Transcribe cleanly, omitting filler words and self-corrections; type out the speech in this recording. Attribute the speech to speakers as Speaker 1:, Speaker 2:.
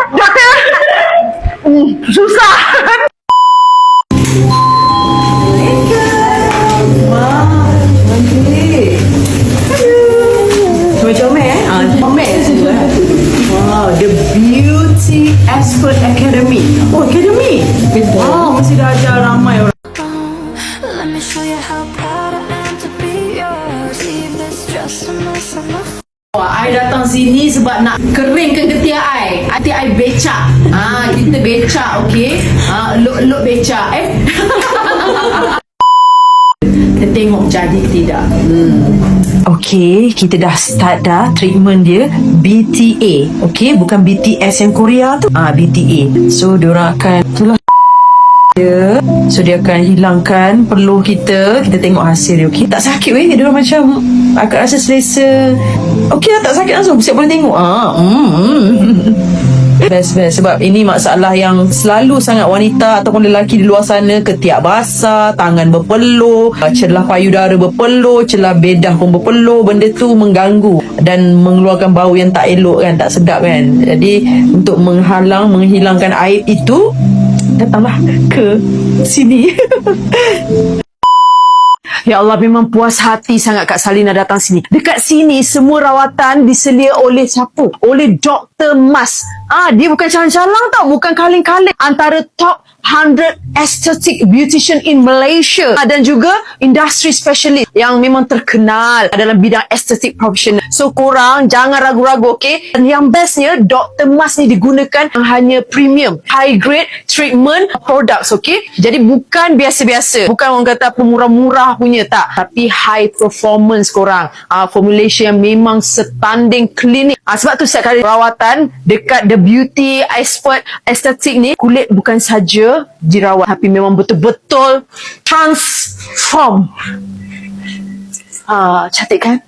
Speaker 1: Doktor. Susah.
Speaker 2: Wow, the Beauty Expert Academy. Oh, Academy. Wow, mesti dah ajar ramai orang.
Speaker 3: Let me show you how proud I am to be yours. Leave this just a mess of my
Speaker 2: I datang sini sebab nak keringkan ketiak I. Hati I becak. Kita becak, okey? Elok-elok becak, Kita tengok jadi tidak.
Speaker 1: Okey, kita dah start dah treatment dia BTA. Okey, bukan BTS yang Korea tu. BTA. So diorang akan itulah dia. So dia akan hilangkan peluh kita. Kita tengok hasil dia. Okey, tak sakit weh. Dia macam agak rasa selesa. Okey lah, tak sakit langsung. Siap boleh tengok. Best sebab ini masalah yang selalu sangat wanita ataupun lelaki di luar sana. Ketiak basah, tangan berpeluh, celah payudara berpeluh, celah bedah pun berpeluh. Benda tu mengganggu dan mengeluarkan bau yang tak elok kan, tak sedap kan. Jadi untuk menghilangkan aib itu, datanglah ke sini. Ya Allah, memang puas hati sangat Kak Salina datang sini. Dekat sini semua rawatan diselia oleh siapa? Oleh Dr. Mas. Dia bukan calang-calang tau, bukan kaleng-kaleng. Antara top 100 aesthetic beautician in Malaysia dan juga industri specialist yang memang terkenal dalam bidang aesthetic professional. So korang jangan ragu-ragu, okey? Dan yang bestnya Dr. Mas ni digunakan hanya premium, high grade treatment products, okey? Jadi bukan biasa-biasa, bukan orang kata murah-murah punya, tak, tapi high performance korang. Formulation yang memang setanding klinik. Sebab tu setiap kali perawatan dekat The Beauty Expert Aesthetic ni, kulit bukan saja dirawat tapi memang betul-betul transform. Cantik kan?